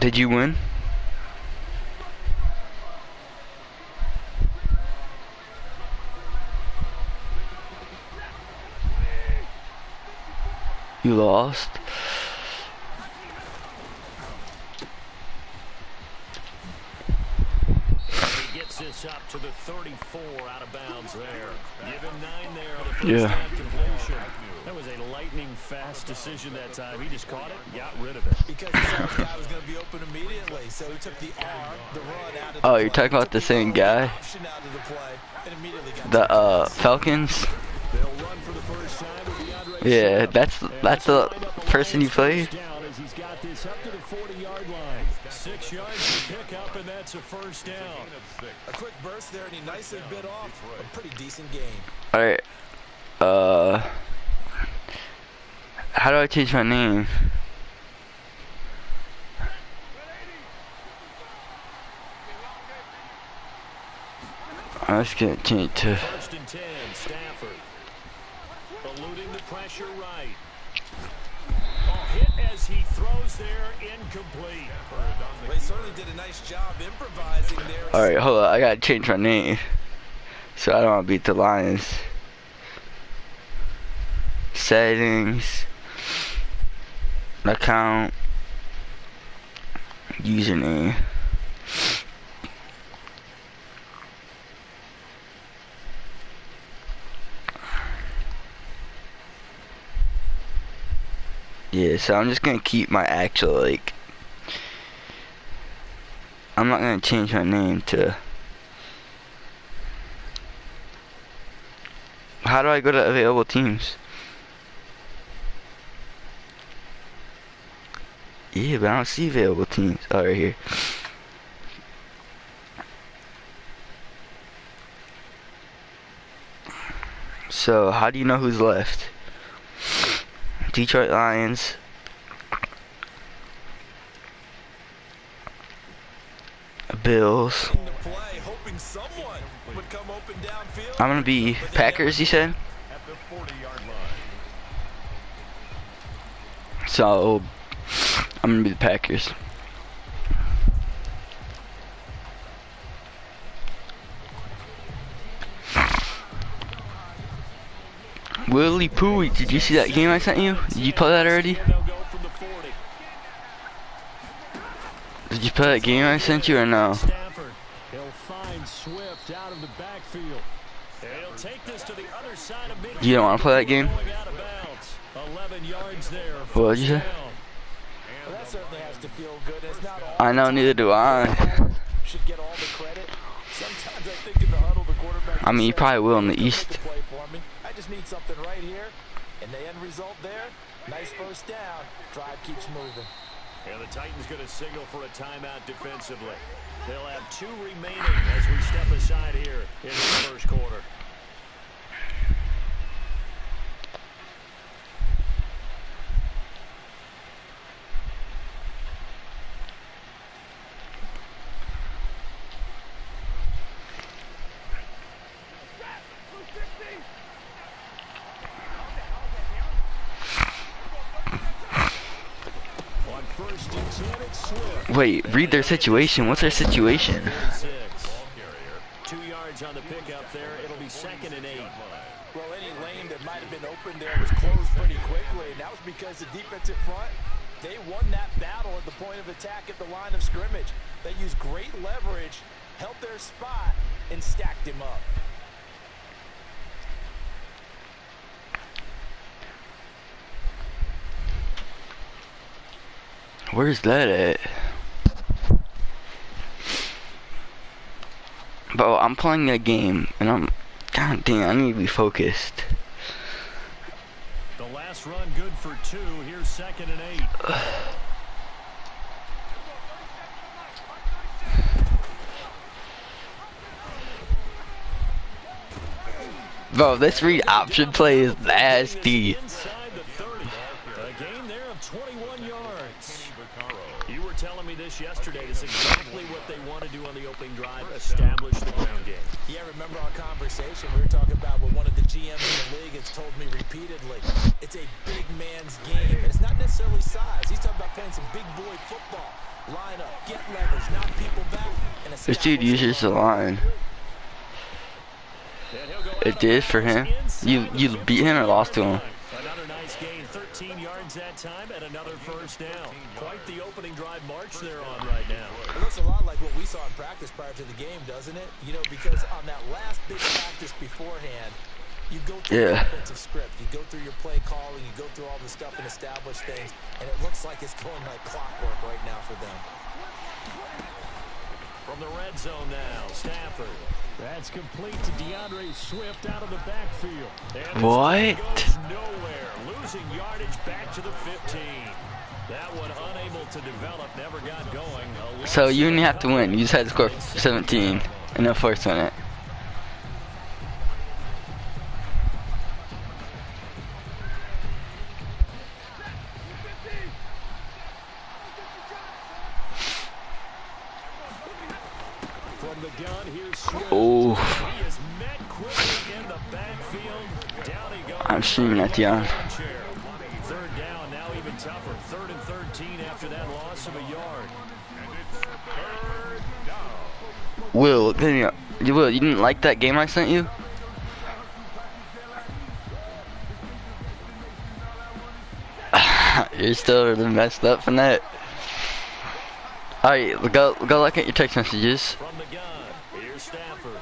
Did you win? You lost? He gets this up to the 34 out of bounds there. Give him 9 there on the first half completion. That was a lightning fast decision that time. He just caught it and got rid of it. Because he saw the guy was going to be open immediately, so he took the R, the run out of the Oh, play. you're talking about the same guy? The Falcons? They'll run for the first time with DeAndre Yeah, that's the person you played. as he's got this up to the 40-yard line. 6 yards to pick up, and that's a first down. A quick burst there, and he nicely bit off a pretty decent game. Alright. How do I change my name? I was gonna change it to. First and 10, Stafford. Eluding the pressure right. Hit as he throws there, incomplete. They certainly did a nice job improvising there. Alright, hold on. I gotta change my name. So I don't want to beat the Lions. Settings. Account. Username. Yeah, so I'm just gonna keep my actual, like, I'm not gonna change my name to. How do I go to available teams? Yeah, but I don't see available teams. Oh, right here. So, how do you know who's left? Detroit Lions. Bills. I'm gonna be Packers, you said? So, I'm gonna be the Packers. Willie Pooey, did you see that game I sent you? Did you play that already? Did you play that game I sent you or no? He'll find Swift out of the backfield. He'll take this to the other side of midfield. You don't want to play that game? 11 yards there. What did you say? Well, that certainly has to feel good. It's not all I know, neither do I. should get all the credit. Sometimes I think in the huddle, the quarterback. I mean, you probably will in the East. I just need something right here, and the end result there, nice first down. Drive keeps moving. And the Titans going to signal for a timeout defensively. They'll have 2 remaining as we step aside here in the first quarter. Wait, read their situation. What's their situation? 2 yards on the pickup there. It'll be 2nd and 8. Well, any lane that might have been open there was closed pretty quickly, and that was because the defensive front, they won that battle at the point of attack at the line of scrimmage. They used great leverage, held their spot, and stacked him up. Where's that at? Bro, I'm playing a game, and I'm... God damn, I need to be focused. The last run good for 2. Here's 2nd and 8. Bro, this read option play is nasty. Inside the 30. A gain there of 21 yards. You were telling me this this yesterday. It's exactly what they want to do on the opening drive, establish the ground game. Yeah, remember our conversation? We were talking about what one of the GMs in the league has told me repeatedly. It's a big man's game. And it's not necessarily size. He's talking about playing some big boy football. Line up, get leverage, knock people back. And This dude uses the line. It did for him. You beat him or lost to him? Another nice gain, 13 yards that time, and another first down. Quite the opening drive march they're on right now. It looks a lot like what we saw in practice prior to the game, doesn't it? You know, because on that last big practice beforehand, you go through the offensive script, you go through your play calling, you go through all the stuff and establish things, and it looks like it's going like clockwork right now for them. From the red zone now, Stafford. That's complete to DeAndre Swift out of the backfield. And what? Goes nowhere, losing yardage back to the 15. That one unable to develop, never got going. So you didn't have to win. You just had to score 17 in the first minute. Oh, I'm seeing that, yeah. Third down, now even tougher. 3rd and 13 after that loss of a yard. Will, you didn't like that game I sent you? You're still really messed up from that. Alright, go look at your text messages. From the gun, here's Stafford.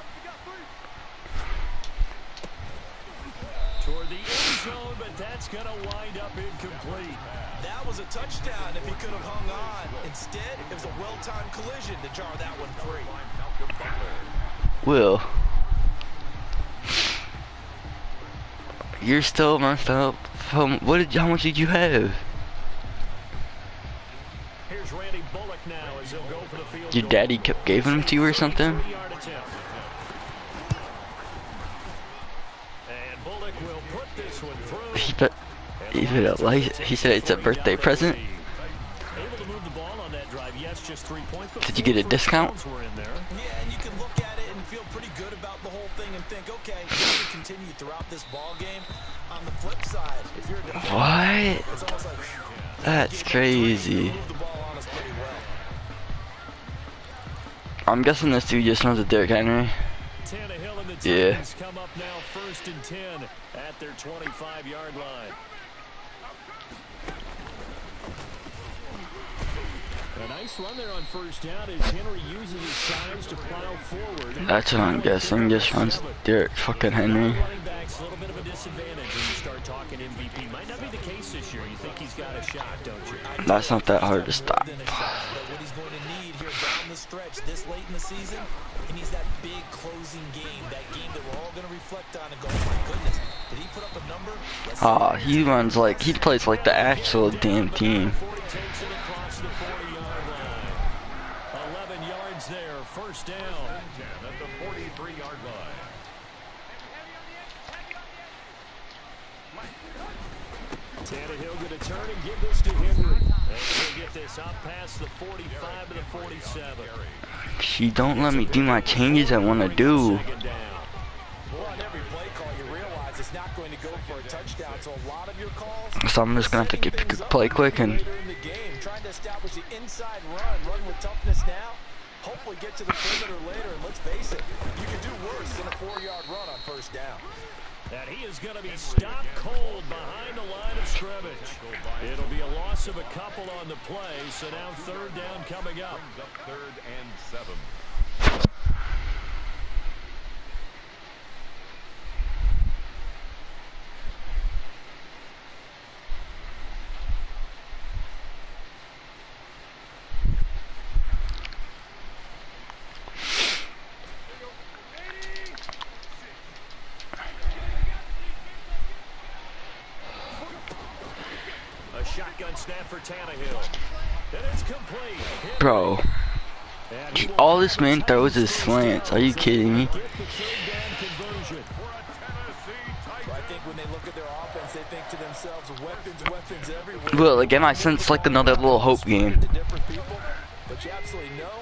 Toward the end zone, but that's going to wind up incomplete. That was a touchdown if he could have hung on. Instead, it was a well-timed collision to jar that one free. Will, you're still messed up. How much did you have? Here's Randy Bullock now as he'll go for the field. Your daddy gave them to you or something? And Bullock will put this one through. He said it's a birthday present. Able to move the ball on that drive. Yes, just 3 points. Did you get a discount? Yeah, and you can look at it and feel pretty good about the whole thing and think, okay, we're going to continue throughout this ball game. On the flip side, if you're a defender, What? it's almost like, That's crazy. move the ball on us pretty well. I'm guessing this dude just knows a Derrick Henry. Tannehill and the Yeah. Titans come up now 1st and 10 at their 25-yard line. A nice run there on 1st down as Henry uses his size to plow forward. That's what I'm guessing. Just runs Derrick fucking Henry. Running backs a little bit of a disadvantage when you start talking MVP. Might not be the case this year. You think he's got a shot, don't you? That's not that hard to stop. But what he's going to need here down the stretch this late in the season, he needs that big closing game, that game that we're all going to reflect on and go, oh my goodness, did he put up a number? Aw, he runs like, he plays like the actual damn team. 11 yards there, 1st down. At the 43-yard line. Tannehill going to turn and give this to Henry. And he'll get this up past the 45 to the 47. She don't let me do my changes I want to do. Well, on every play call, you realize it's not going to go for a touchdown, so a lot of your calls... So I'm just going to have to play quick and... Later in the game, trying to establish the inside run with toughness now, hopefully get to the perimeter later, and let's face it, you can do worse than a 4-yard run on 1st down. And he is going to be stopped cold behind the line of scrimmage. It'll be a loss of a couple on the play, so now 3rd down coming up. 3rd and 7. Shotgun snap for Tannehill. And it's complete. Bro, all this man throws is slants. Are you kidding me? I think when they look at their offense, they think to themselves, weapons everywhere. Well, again, I sense like another little hope game. But you absolutely know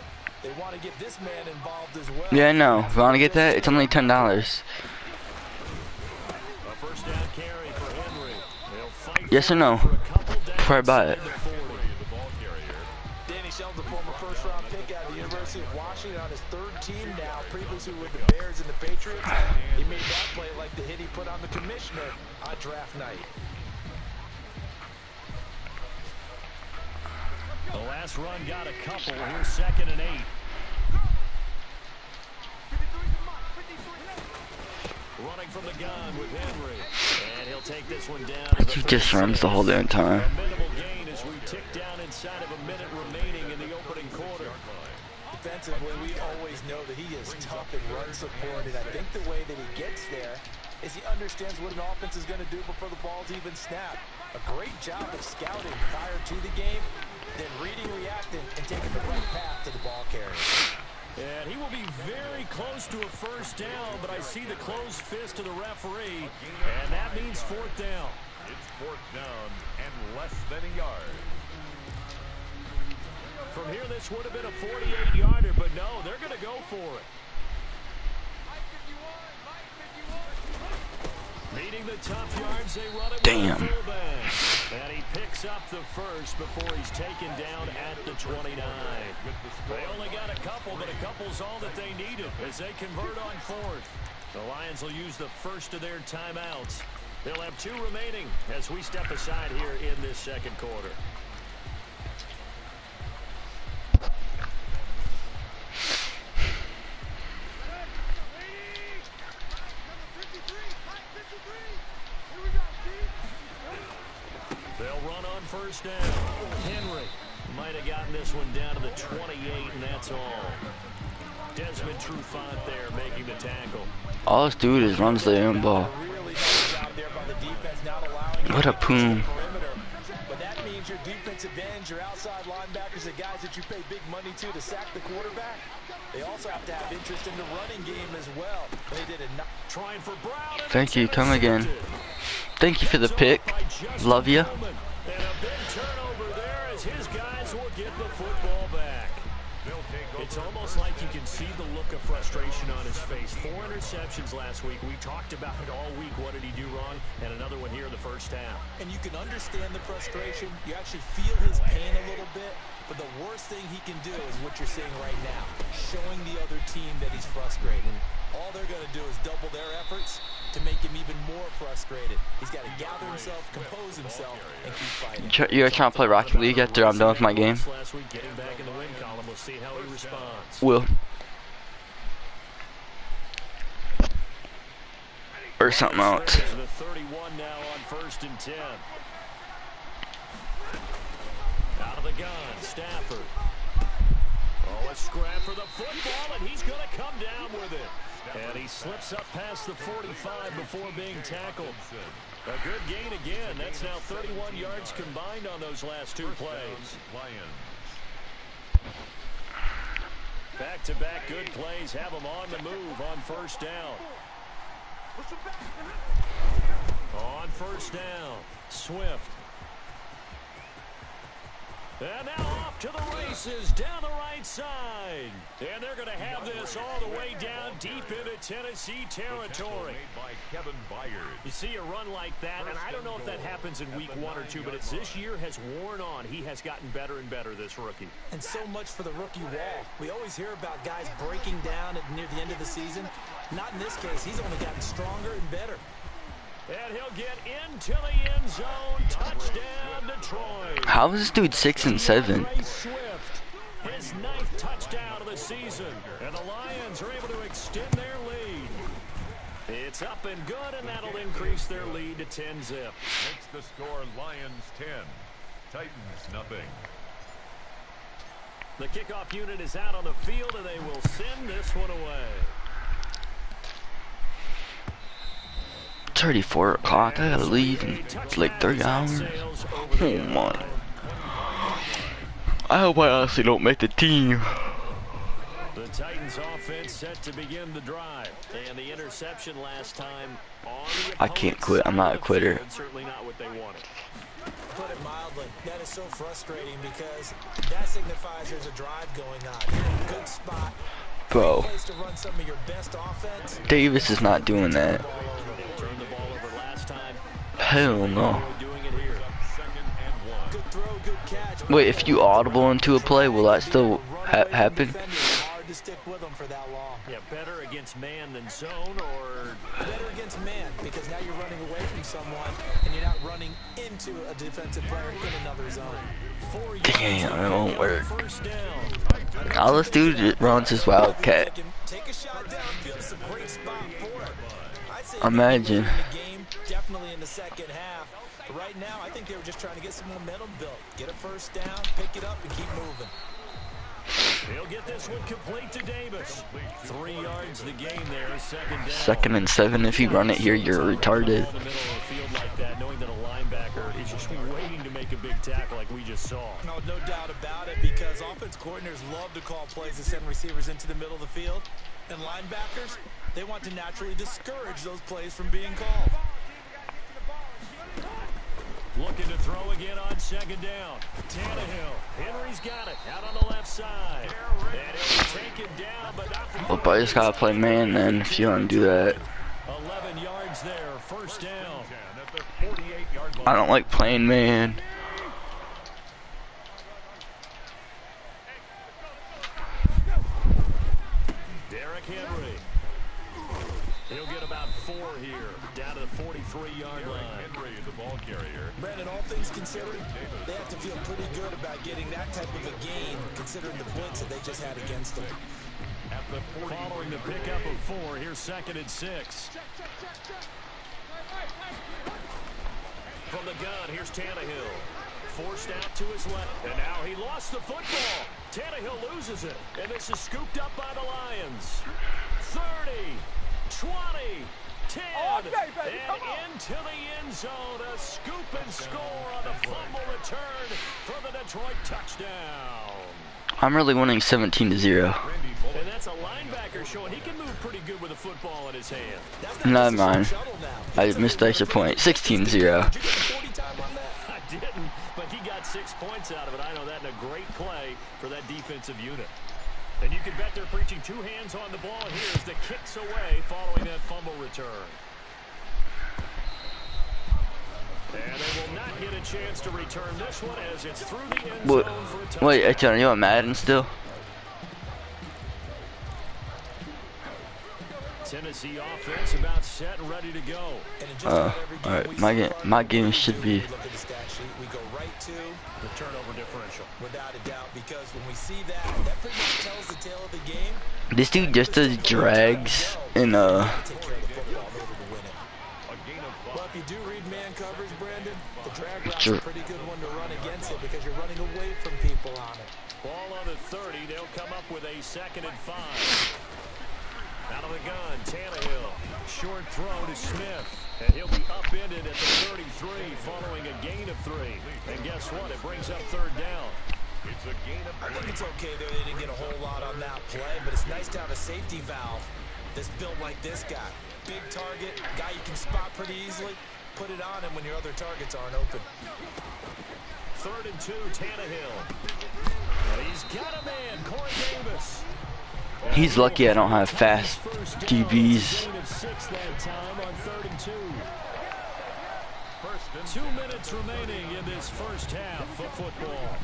they want to get this man involved as well. Yeah, I know. If you want to get that, it's only $10. A first down carry for Henry. They'll fight Yes or no? for a couple downs Before I buy it. inside the 40. Danny Shelton's a former first-round pick out of the University of Washington on his third team now, previously with the Bears and the Patriots. He made that play like the hit he put on the commissioner on draft night. The last run got a couple. Here's 2nd and 8. Running from the gun with Henry. And he'll take this one down. He just runs the whole damn time. A minimal gain as we tick down inside of a minute remaining in the opening quarter. Defensively, we always know that he is tough and run support, and I think the way that he gets there is he understands what an offense is going to do before the ball's even snapped. A great job of scouting prior to the game, then reading, reacting, and taking the right path to the ball carrier. And he will be very close to a first down, but I see the closed fist of the referee, and that means 4th down. It's 4th down and less than a yard. From here, this would have been a 48-yarder, but no, they're going to go for it. Needing the tough yards, they run it. Damn. With a fullback. And he picks up the first before he's taken down at the 29. They only got a couple, but a couple's all that they needed as they convert on 4th. The Lions will use the first of their timeouts. They'll have 2 remaining as we step aside here in this second quarter. They'll run on first down. Henry might have gotten this one down to the 28, and that's all. Desmond Trufant there making the tackle. All this dude is runs the own ball. What a poom. But that means your defensive ends, your outside linebackers, the guys that you pay big money to sack the quarterback. They also have to have interest in the running game as well. They did it. Trying for Brown. Thank you. Come again. Thank you for the pick. Love you. And a big turnover there as his guys will get the football back. It's almost like you can see the look of frustration on his face. 4 interceptions last week. We talked about it all week. What did he do wrong? And another one here in the first half. And you can understand the frustration. You actually feel his pain a little bit. But the worst thing he can do is what you're seeing right now, showing the other team that he's frustrated. All they're going to do is double their efforts to make him even more frustrated. He's got to gather himself, compose himself, and keep fighting. You guys trying to play Rocket League after I'm done with my game? Last week, getting back in the win column. We'll see how he responds. Will. Or something else. The 31 now on 1st and 10. Out of the gun, Stafford. Oh, a scrap for the football, and he's going to come down with it. And he slips up past the 45 before being tackled. A good gain again. That's now 31 yards combined on those last 2 plays. Back-to-back good plays have them on the move on first down. On first down, Swift. And now off to the races down the right side. And they're going to have this all the way down deep into Tennessee territory. You see a run like that, and I don't know if that happens in week 1 or 2, but as this year has worn on, he has gotten better and better, this rookie. And so much for the rookie wall. We always hear about guys breaking down near the end of the season. Not in this case. He's only gotten stronger and better. And he'll get into the end zone. Touchdown, Detroit. How is this dude 6 and 7? Swift, his 9th touchdown of the season. And the Lions are able to extend their lead. It's up and good, and that'll increase their lead to 10-zip. Makes the score Lions 10, Titans nothing. The kickoff unit is out on the field, and they will send this one away. 34 o'clock. I gotta leave in like 3 hours. Oh my. I hope I honestly don't make the team. The Titans offense set to begin the drive. And the interception last time on the I can't quit. I'm not a quitter. Certainly not what they wanted. Put it mildly, That is so frustrating because that signifies there's a drive going on. You're in a good spot. Bro, Place to run some of your best offense. Davis is not doing that. Turned the ball over last time. Hell no. Doing it here. Good throw, good catch. Wait, if you audible into a play, will that still happen? Hard to stick with them for that long. Yeah, better against man than zone, or Better against man because now you're running away from someone and you're not running into a defensive player in another zone. Damn, it won't work. first down. All this dude runs his wildcat. Take a shot downfield. It's a great spot for it. I'd say Imagine. in the game, definitely in the second half. But right now, I think they were just trying to get some momentum built. Get a first down, pick it up, and keep moving. He'll get this one complete to Davis. 3 yards the game there, second down. 2nd and 7. If you run it here, you're retarded. In the middle of the field like that, knowing that a linebacker is just waiting to make a big tackle like we just saw. No doubt about it, because offense coordinators love to call plays and send receivers into the middle of the field. And linebackers, they want to naturally discourage those plays from being called. Looking to throw again on second down. Tannehill. Henry's got it. Out on the left side. And he'll take it down, but not for Well, but I just gotta play man then if you want to do that. 11 yards there. First down. At the 48-yard line. I don't like playing man. Derrick Henry. He'll get about 4 here. Down to the 43-yard line. Henry is the ball carrier. Brandon, all things considered, they have to feel pretty good about getting that type of a gain, considering the blitz that they just had against them. At the 40. Following the pickup of 4, here's 2nd and 6. From the gun, here's Tannehill. Forced out to his left, and now he lost the football. Tannehill loses it, and this is scooped up by the Lions. 30, 20, 10, and into the end zone. A scoop and score on the fumble return for the Detroit touchdown. I'm really winning 17-0. And that's a linebacker showing he can move pretty good with a football in his hand. Not mine. I missed the extra point. 16-0. I didn't, but he got 6 points out of it. I know that in a great play for that defensive unit. And you can bet they're preaching 2 hands on the ball here as the kicks away following that fumble return. And they will not get a chance to return this one as it's through the end zone for a touchdown. Wait, John, you on Madden still? Tennessee offense about set and ready to go. Alright, my game should be. We go right to The turnover differential. without a doubt, because when we see that pretty much tells the tale of the game. This dude just does drags and Take care of the football in order to win it. A gain of 5. Well, if you do read man coverage, Brandon, the drag route's a pretty good one to run against it because you're running away from people on it. Ball on the 30. They'll come up with a 2nd and 5. Out of the gun, Tannehill. Short throw to Smith. And he'll be upended at the 33 following a gain of 3. And guess what? It brings up 3rd down. It's a gain of 3. I think it's okay that they didn't get a whole lot on that play, but it's nice to have a safety valve that's built like this guy. Big target, guy you can spot pretty easily. Put it on him when your other targets aren't open. 3rd and 2, Tannehill. Well, he's got a man, Corey Davis. He's lucky I don't have fast DBs. Gain of 6 that time on 3rd and 2. 2 minutes remaining in this first half of football.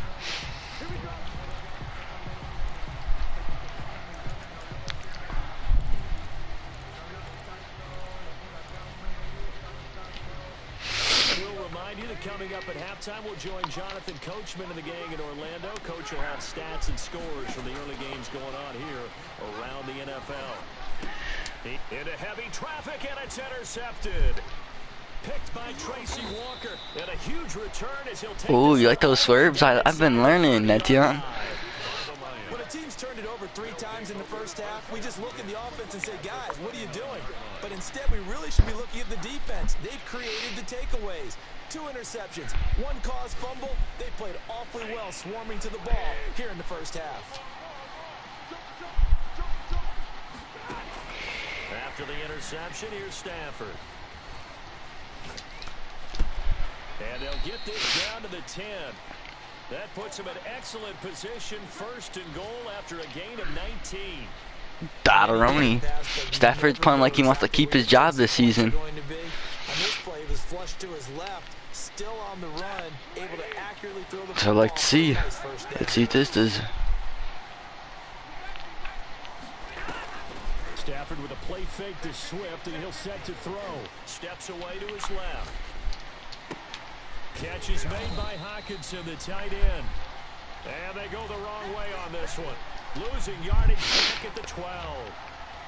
We'll remind you that coming up at halftime, we'll join Jonathan Coachman and the gang in Orlando. Coach will have stats and scores from the early games going on here around the NFL. Into heavy traffic, and it's intercepted. Picked by Tracy Walker, and a huge return as he'll take. Ooh, you like those swerves? I've been learning that, Dion. When a team's turned it over 3 times in the first half, we just look at the offense and say, guys, what are you doing? But instead, we really should be looking at the defense. They've created the takeaways. 2 interceptions, 1 caused fumble. They played awfully well swarming to the ball here in the first half. After the interception, here's Stafford. And they'll get this down to the 10. That puts him in excellent position, first and goal after a gain of 19. Dotteroni. Stafford's playing like he wants to keep his job this season. On this play, it was flushed to his left, still on the run, able to accurately throw the So I'd like to see. Let's see what this does. Stafford with a play fake to Swift, and he'll set to throw. Steps away to his left. Catch is made by Hockenson, the tight end. And they go the wrong way on this one. Losing yardage back at the 12.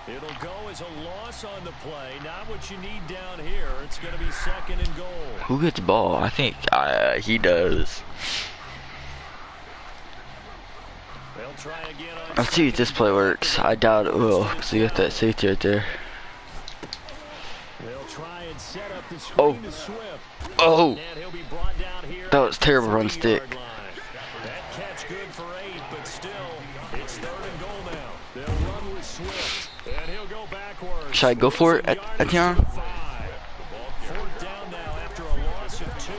It'll go as a loss on the play. Not what you need down here. It's going to be second and goal. Who gets the ball? I think he does. They'll try again on. Let's see if this play works. I doubt it will. So you got that safety right there. They'll try and set up the screen to Swift. Oh! And he'll be brought down here. That was terrible run stick. That catch good for 8, but still, it's third and goal now. They'll run with Swift, and he'll go backwards. Should I go for it, Etienne? Fourth down now after a loss of 2.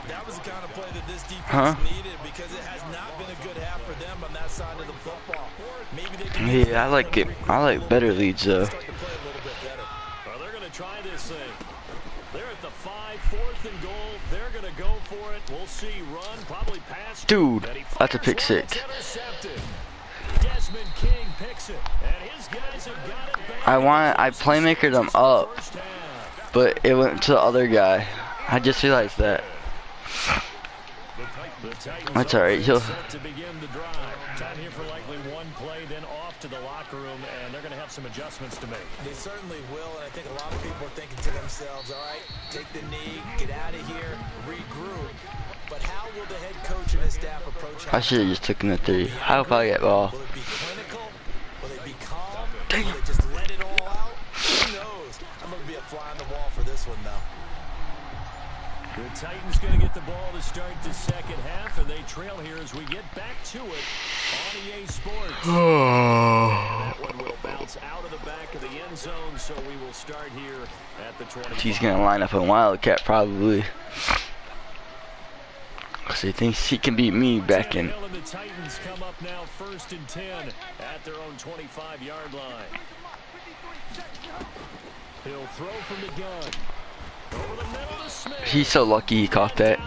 That was the kind of play that this defense needed because it has not been a good half for them on that side of the football. Maybe they can Yeah, I like it. I like better leads though. start to play a little bit better. Well, they're going to try this thing. They're at the 5, fourth and goal. They're going to go for it. We'll see. Run, probably pass. Dude, that's a pick six. Desmond King picks it, and his guys have got it back. I playmakered them up, but it went to the other guy. I just realized that. That's alright. He'll. To begin the drive. Time here for likely one play, then off to the locker room, and they're going to have some adjustments to make. They certainly will, and I think a lot of people are thinking to themselves, all right, take the knee, get out of here, regroup. But how will the head coach and his staff approach? I should have just taken the 3. How if I get ball? Will it be clinical? Will they be calm? Will they just let it all out? Who knows? I'm going to be a fly on the wall for this one, though. The Titans going to get the ball to start the second half, and they trail here as we get back to it on EA Sports. That one will bounce out of the back of the end zone, so we will start here at the 20. He's gonna line up in Wildcat probably. Cause he thinks he can beat me back in. And the Titans come up now first and 10 at their own 25-yard line. He'll throw from the gun. He's so lucky he caught that.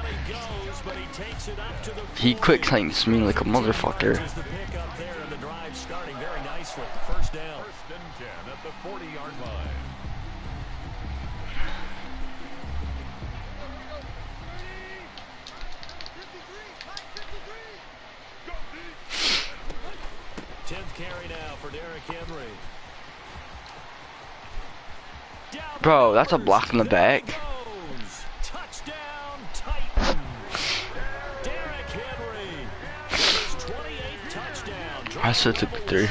He quick claims me like a motherfucker. First down. 1st and 10 at the 40-yard line. Carry now for Derrick Henry. Bro, that's a block in the back. Touchdown Titans. Derrick Henry. His 28th touchdown. I still took the 3.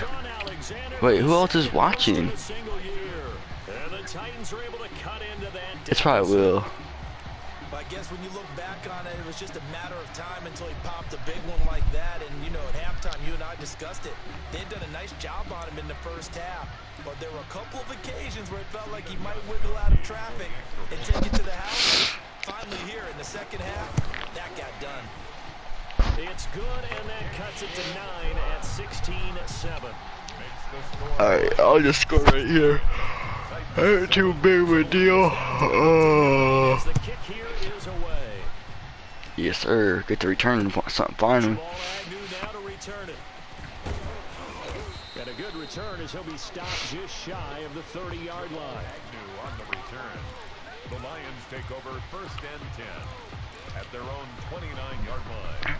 Wait, who else is watching? And the Titans are able to cut into that. It's probably Will. I guess when you look back on it, it was just a matter of time until he popped a big one like that. And, you know, at halftime, you and I discussed it. They'd done a nice job on him in the first half. But there were a couple of occasions where it felt like he might wiggle out of traffic and take it to the house. Finally here in the second half, that got done. It's good, and that cuts it to 9 at 16-7. Alright, I'll just score right here. Ain't too big of a deal. The kick here is away. Yes, sir. Get to return something final. Now to return it. Got a good return as he'll be stopped just shy of the 30-yard line. Agnew on the return. The Lions take over 1st and 10 at their own 29-yard line.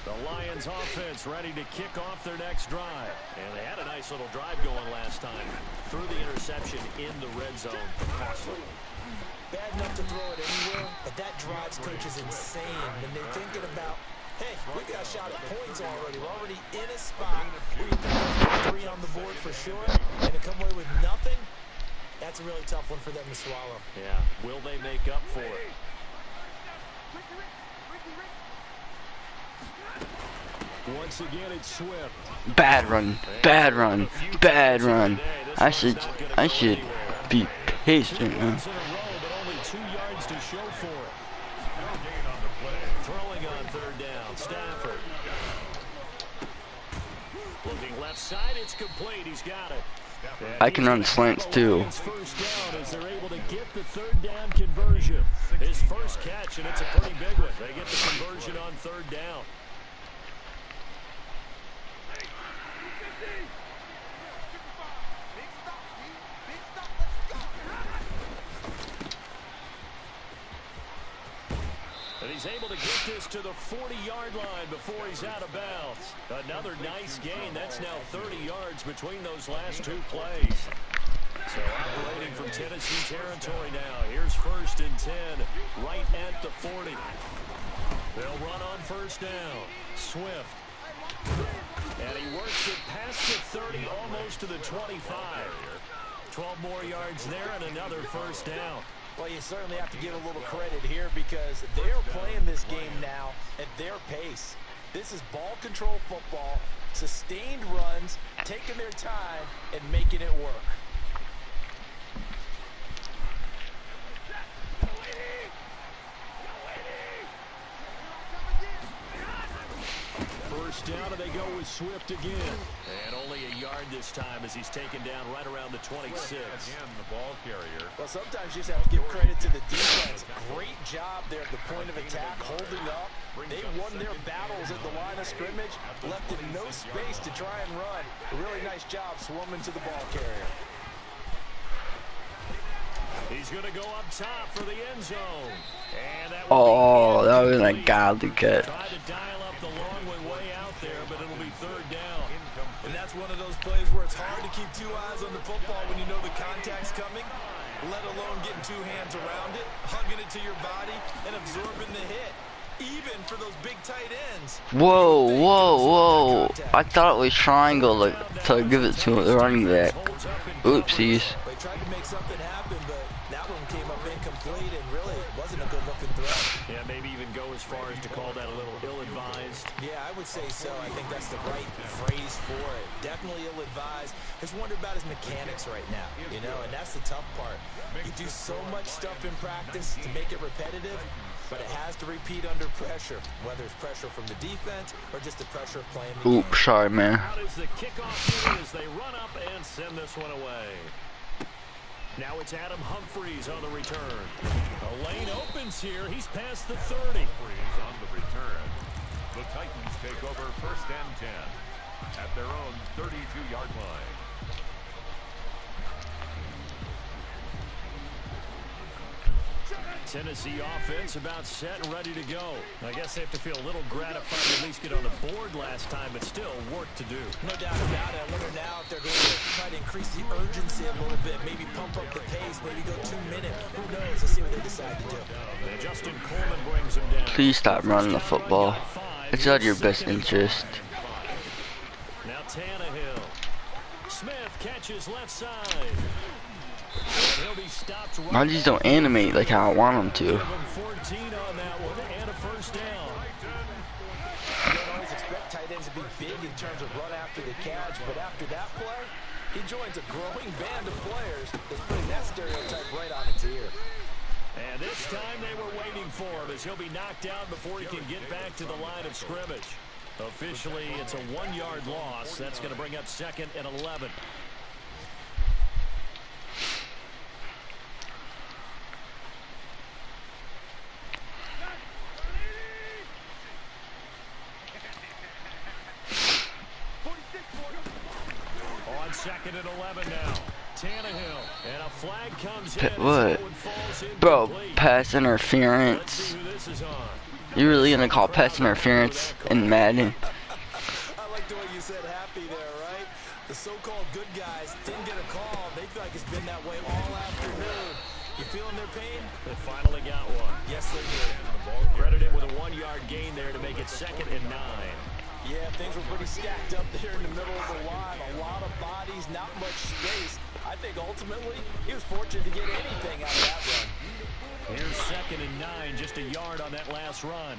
The Lions offense ready to kick off their next drive. And they had a nice little drive going last time. Threw the interception in the red zone. Costly. Bad enough to throw it anywhere, but that drives coaches insane when they're thinking about, hey, we got a shot at points already. We're already in a spot where you think 3 on the board for sure, and to come away with nothing, that's a really tough one for them to swallow. Yeah, will they make up for it? Once again, it's Swift. Bad run, bad run, bad run. I should be pissed right now. Only 2 yards to show for it. Throwing on third down, Stafford. Looking left side, it's complete. He's got it. I can run slants too. First down as they're able to get the third down conversion. His first catch, and it's a pretty big one. They get the conversion on third down. And he's able to get this to the 40-yard line before he's out of bounds. Another nice gain. That's now 30 yards between those last 2 plays. So operating from Tennessee territory now. Here's 1st and 10, right at the 40. They'll run on first down. Swift. And he works it past the 30, almost to the 25. 12 more yards there and another first down. Well, you certainly have to give a little credit here because they're playing this game now at their pace. This is ball control football, sustained runs, taking their time, and making it work. First down, and they go with Swift again. And only a yard this time as he's taken down right around the 26. Again, the ball carrier. Well, sometimes you just have to give credit to the defense. Great job there at the point of attack, holding up. They won their battles at the line of scrimmage, left in no space to try and run. A really nice job swarming to the ball carrier. He's going to go up top for the end zone. And that was a godly catch. Try to dial up the long way out there, but it'll be third down. And that's one of those plays where it's hard to keep 2 eyes on the football when you know the contact's coming, let alone getting 2 hands around it, hugging it to your body, and absorbing the hit. Even for those big tight ends. Whoa, whoa, whoa. I thought it was triangle to give it to the running back. Oopsies. They tried to make something happen, but that one came up incomplete, and really it wasn't a good-looking throw. Yeah, maybe even go as far as to call that a little ill-advised. Yeah, I would say so. I think that's the right phrase for it. Definitely ill-advised. Just wonder about his mechanics right now, you know, and that's the tough part. You do so much stuff in practice to make it repetitive, but it has to repeat under pressure, whether it's pressure from the defense or just the pressure of playing the game. Oops, sorry, man. Out is the kickoff unit as they run up and send this one away. Now it's Adam Humphries on the return. A lane opens here. He's past the 30. Humphries on the return. The Titans take over 1st and 10 at their own 32-yard line. Tennessee offense about set and ready to go. I guess they have to feel a little gratified to at least get on the board last time, but still work to do. No doubt about it. I wonder now if they're going to try to increase the urgency a little bit, maybe pump up the pace, maybe go 2 minutes. Who knows? Let's see what they decide to do. And Justin Coleman brings him down. Please stop running the football. It's out of your best interest. Now Tannehill. Smith catches left side. I just don't animate like how I want them to. 14 on that one and a first down. You don't always expect tight ends to be big in terms of run after the catch, but after that play, he joins a growing band of players that's putting that stereotype right on its ear. And this time they were waiting for him as he'll be knocked out before he can get back to the line of scrimmage. Officially, it's a 1-yard loss. That's going to bring up 2nd and 11. On 2nd and 11 now. Tannehill, and a flag comes in. What? Bro, pass interference. You really gonna call pass interference in Madden? I like the way you said happy there, right? The so-called good guys didn't get a call. They feel like it's been that way all afternoon. You feeling their pain? They finally got one. Yes, they did. Credited with a 1-yard gain there to make it 2nd and 9. Yeah, things were pretty stacked up there in the middle of the line. A lot of bodies, not much space. I think ultimately he was fortunate to get anything out of that run. Here's 2nd and 9, just a yard on that last run.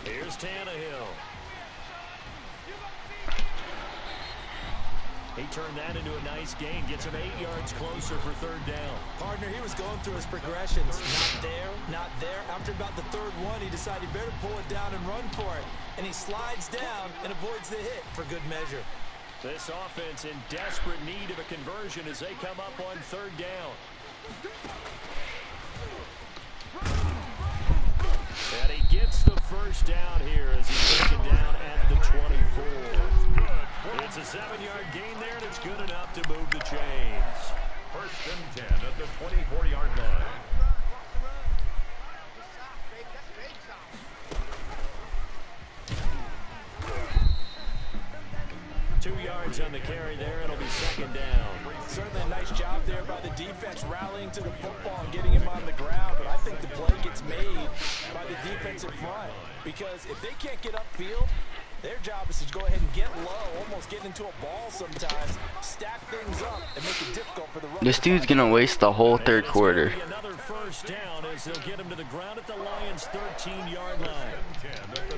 Here's Tannehill. He turned that into a nice gain. Gets him 8 yards closer for third down. Partner, he was going through his progressions. Not there, not there. After about the third one, he decided he better pull it down and run for it. And he slides down and avoids the hit for good measure. This offense in desperate need of a conversion as they come up on third down. And he gets the first down here as he's taken down at the 24. It's a 7-yard gain there, and it's good enough to move the chains. First and 10 at the 24-yard line. 2 yards on the carry there. It'll be second down. Certainly a nice job there by the defense rallying to the football and getting him on the ground. But I think the play gets made by the defensive front. Because if they can't get upfield, their job is to go ahead and get low, almost get into a ball sometimes, stack things up, and make it difficult for the run. This dude's gonna waste the whole third quarter. Another first down as they'll get him to the ground at the Lions' 13-yard line.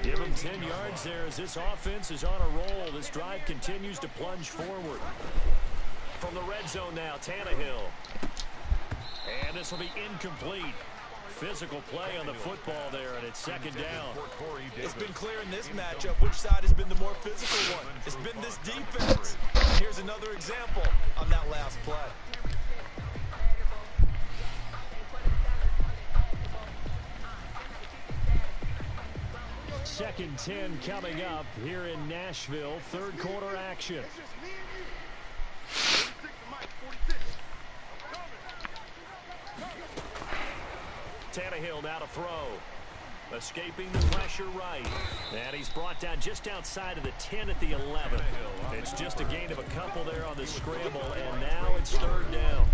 Give him 10 yards there as this offense is on a roll. This drive continues to plunge forward. From the red zone now, Tannehill. And this will be incomplete. Physical play on the football there, and it's second down. It's been clear in this matchup which side has been the more physical one. It's been this defense. Here's another example on that last play. Second 10 coming up here in Nashville. Third quarter action. Tannehill now to throw. Escaping the pressure right. And he's brought down just outside of the 10 at the 11. It's just a gain of a couple there on the scramble, and now it's third down.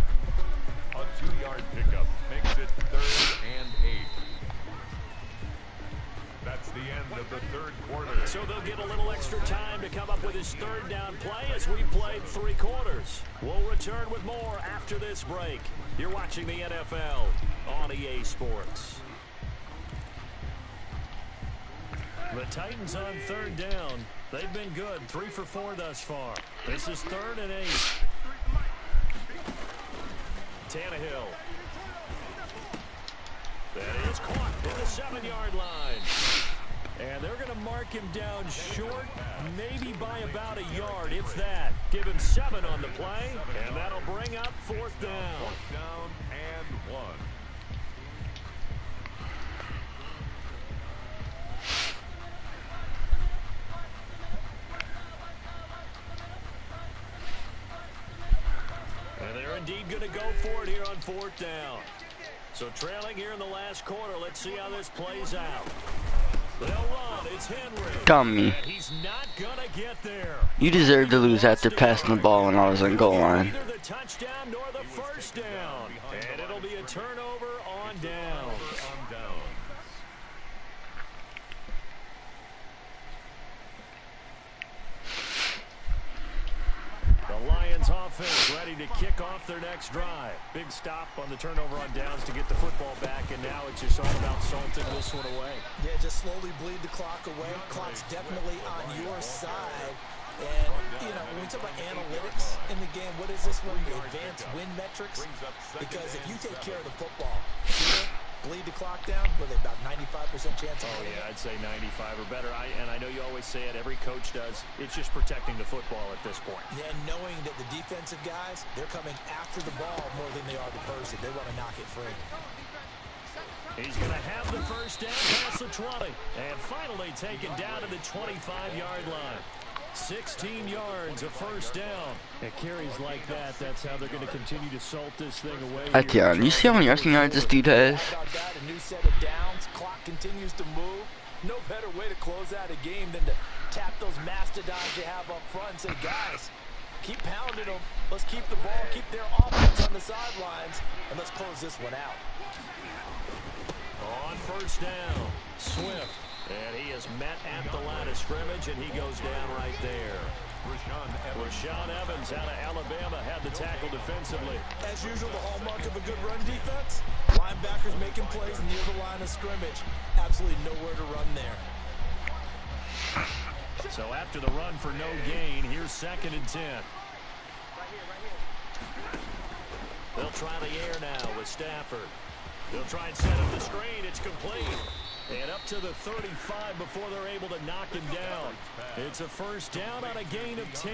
A 2-yard pickup makes it 3rd and 8. That's the end of the third quarter. So they'll get a little extra time to come up with his third down play as we played 3 quarters. We'll return with more after this break. You're watching the NFL on EA Sports. The Titans on third down. They've been good, 3 for 4 thus far. This is 3rd and 8. Tannehill. That is caught at the 7-yard line. And they're going to mark him down short, maybe by about a yard, if that. Give him 7 on the play, and that'll bring up 4th down. 4th down and 1. And they're indeed going to go for it here on 4th down. So trailing here in the last quarter, let's see how this plays out. They'll run. It's Henry. Dummy. And he's not gonna get there. You deserve to lose after passing the ball when I was on goal line. Neither the touchdown nor the first down. And it'll be a turnover on downs. The Lions offense ready to kick off their next drive. Big stop on the turnover on downs to get the football back, and now it's just all about salting this one away. Yeah, just slowly bleed the clock away. Clock's definitely on your side. And, you know, when we talk about analytics in the game, what is this one? The advanced win metrics? Because if you take care of the football, bleed the clock down, with about 95% chance of winning. Yeah, I'd say 95 or better. And I know you always say it, every coach does. It's just protecting the football at this point. Yeah, knowing that the defensive guys, they're coming after the ball more than they are the person. They want to knock it free. He's going to have the first down past the 20. And finally taken down to the 25-yard line. 16 yards, a first down. At carries like that, that's how they're going to continue to salt this thing away. Etienne, you see how many rushing yards this dude has? A new set of downs. Clock continues to move. No better way to close out a game than to tap those mastodons you have up front and say, guys, keep pounding them. Let's keep the ball, keep their offense on the sidelines, and let's close this one out. On first down, Swift. And he is met at the line of scrimmage, and he goes down right there. Rashaan Evans out of Alabama had the tackle defensively. As usual, the hallmark of a good run defense, linebackers making plays near the line of scrimmage. Absolutely nowhere to run there. So after the run for no gain, here's 2nd and 10. They'll try the air now with Stafford. They'll try and set up the screen. It's complete. And up to the 35 before they're able to knock him down. It's a first down on a gain of 10.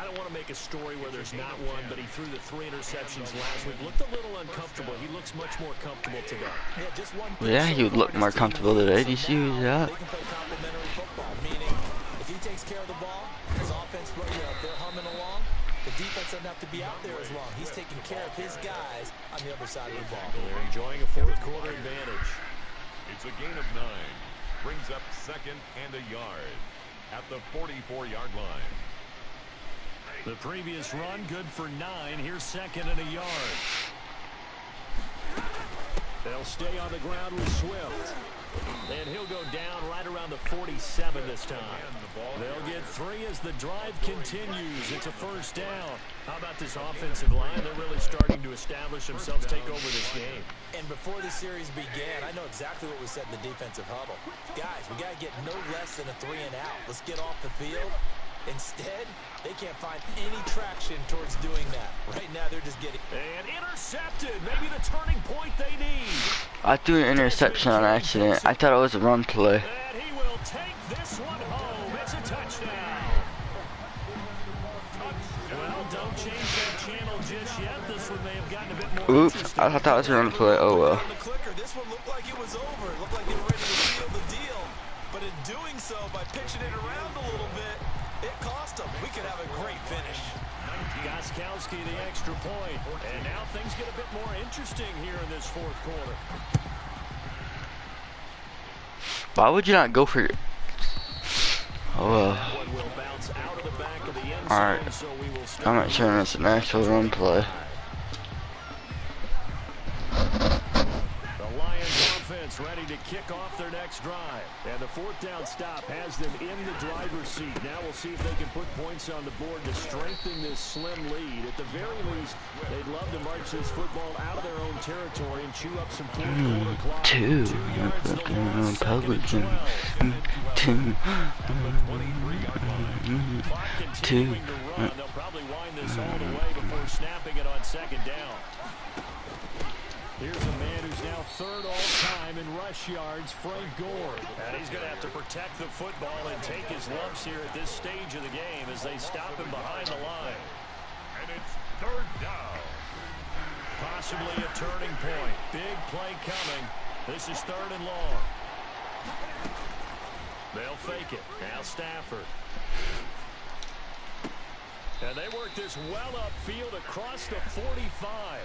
I don't want to make a story where there's not one, but he threw the 3 interceptions last week. Looked a little uncomfortable. He looks much more comfortable today. Yeah, he would look more comfortable today. Did you see that? They can play complementary football, meaning if he takes care of the ball, his offense, they're humming along. The defense doesn't have to be out there as long. He's taking care of his guys on the other side of the ball. They're enjoying a 4th quarter advantage. It's a gain of 9. Brings up 2nd and a yard at the 44-yard line. The previous run good for 9. Here's 2nd and a yard. They'll stay on the ground with Swift. And he'll go down right around the 47 this time. They'll get 3 as the drive continues. It's a first down. How about this offensive line? They're really starting to establish themselves, take over this game. And before the series began, I know exactly what we said in the defensive huddle. Guys, we got to get no less than a 3 and out. Let's get off the field. Instead, they can't find any traction towards doing that. Right now, they're just getting... And intercepted. Maybe the turning point they need. I threw an interception on accident. I thought it was a run play. And he will take this one home. It's a touchdown. Well, don't change that channel just yet. This one may have gotten a bit more Oops, I thought that was a run play. Oh well. This one looked like it was over. It looked like they were ready to seal the deal. But in doing so, by pitching it around a little bit, it cost them. We could have a great finish. Gostkowski the extra point. And now things get a bit more interesting here in this 4th quarter. Why would you not go for it? Oh well. Alright. I'm not sure it's an actual run play. The Lions offense ready to kick off their next drive. And the 4th down stop has them in the driver's seat. Now we'll see if they can put points on the board to strengthen this slim lead. At the very least, they'd love to march this football out of their own territory and chew up some 4th quarter clock. 2 Republican. 2 Clock continuing to run. They'll probably wind this all the way before snapping it on 2nd down. Here's a man who's now 3rd all-time in rush yards, Frank Gore. And he's going to have to protect the football and take his lumps here at this stage of the game as they stop him behind the line. And it's 3rd down. Possibly a turning point. Big play coming. This is 3rd and long. They'll fake it. Now Stafford. And they work this well upfield across the 45.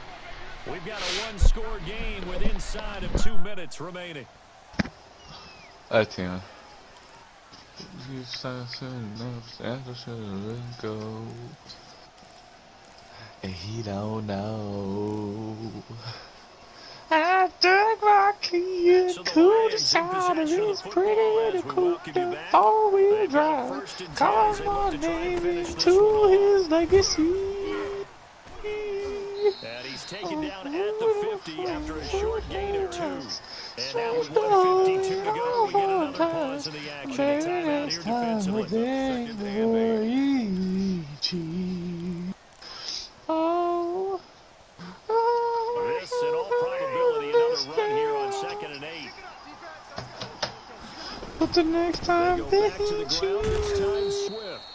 We've got a 1-score game with inside of 2 minutes remaining. I think go, and he don't know. I dug my key into the side of his pretty cool four-wheel drive. Cause my name into his legacy. And he's taken down at the 50 after a short gain of 2. And now with 1:52 to go, we get another pause in the action. A timeout here defensively. This, in all probability, another run here on 2nd and 8. But the next time They go back to the ground, this time Swift.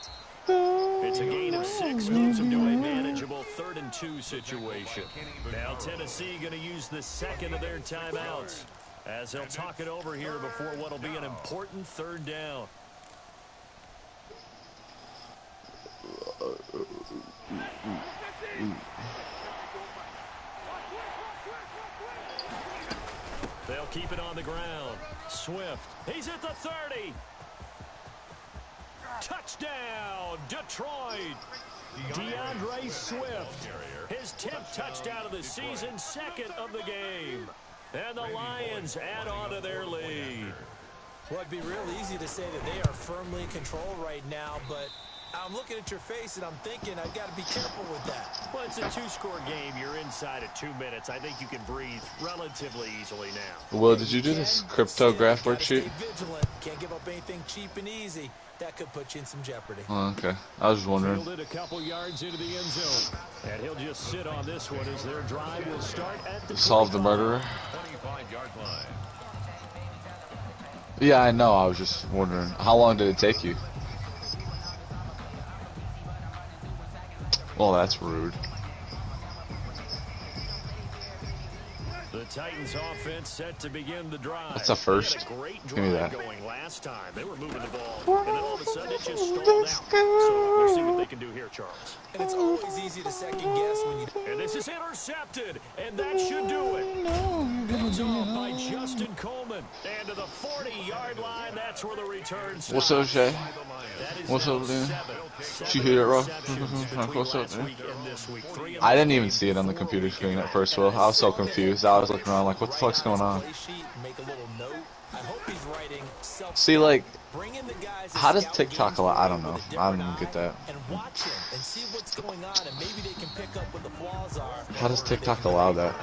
It's a gain of 6, moves them to a manageable 3rd and 2 situation. Now Tennessee going to use the 2nd of their timeouts as they'll talk it over here before what will be an important 3rd down. They'll keep it on the ground. Swift, he's at the 30. Touchdown, Detroit. DeAndre Swift, his 10th touchdown of the season, 2nd of the game. And the Lions add on to their lead. Well, it'd be real easy to say that they are firmly in control right now, but I'm looking at your face and I'm thinking I've got to be careful with that. Well, it's a two-score game. You're inside of 2 minutes. I think you can breathe relatively easily now. Will, did you do this cryptograph worksheet? Stay vigilant. Can't give up anything cheap and easy. That could put you in some jeopardy. Oh, okay. I was just wondering. Fielded a couple yards into the end zone. And he'll just sit on this one as their drive will start at the Solve the murderer? 25-yard line. Yeah, I know. I was just wondering. How long did it take you? Well, that's rude. The Titans offense set to begin the drive. That's a first. Give me that. Going last time. They were moving the ball, and then all of a sudden it just stalled out. So we'll see what they can do here, Charles. And it's always easy to second guess when you... And this is intercepted, and that should do it. Goes off by Justin Coleman. And to the 40-yard line, that's where the return starts. What's up, Shay? What's up, dude? She hit it, bro. What's up, man? I didn't even see it on the computer screen at first, Will. I was so confused. I was looking around like, what the fuck's going on? See, like, how does TikTok allow? I don't know. I don't even get that. How does TikTok allow that?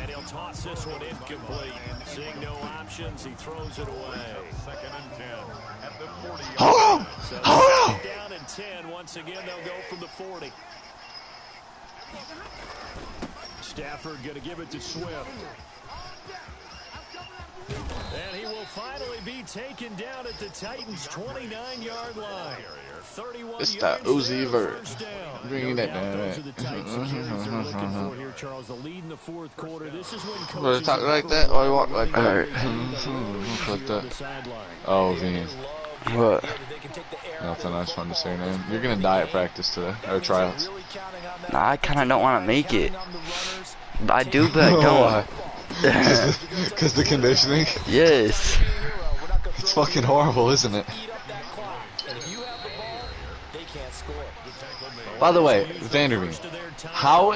And he'll toss this one incomplete. Seeing no options, he throws it away. 2nd and 10 at the 40. Hold on! Hold on! Down and 10. Once again, they'll go from the 40. Stafford going to give it to Swift. And he will finally be taken down at the Titans' 29-yard line. 31 It's that Uzi Vert. Bringing it down. Here, Charles, the lead in the fourth quarter. This is when Would I talk like that or walk like that? Like that. Oh, Vin. What? Nothing, I just wanted to say your name. You're gonna die at practice today, or tryouts. Nah, I kinda don't wanna make it. I do, but I don't. Because the conditioning? Yes. It's fucking horrible, isn't it? By the way, Vanderbeek, how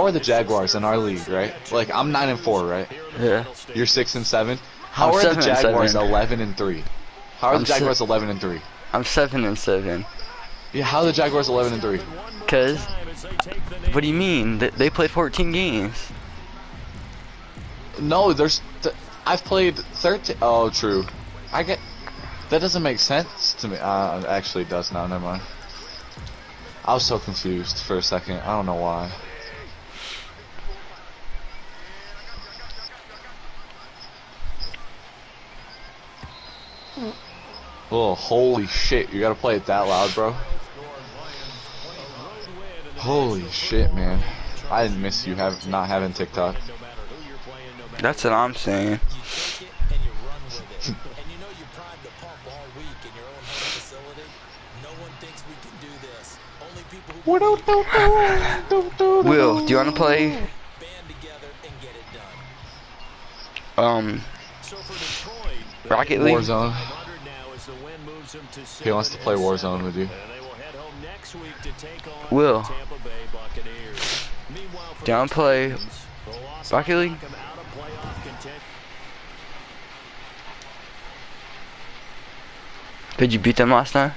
are the Jaguars in our league, right? Like, I'm 9-4, right? Yeah. You're 6-7. How I'm are the 7-7. Jaguars 11-3? How are the Jaguars 11-3? I'm 7-7. Yeah, how are the Jaguars 11-3? Cause, what do you mean? They played 14 games. No, I've played 13. Oh, true. That doesn't make sense to me. Actually, it does now. Never mind. I was so confused for a second. I don't know why. Oh, holy shit. You gotta play it that loud, bro. Holy shit, man. I didn't miss you not having TikTok. That's what I'm saying. Will, do you want to play? Rocket League? Warzone. He wants to play Warzone with you. Will, do you want to play Rocket League? Did you beat them last time?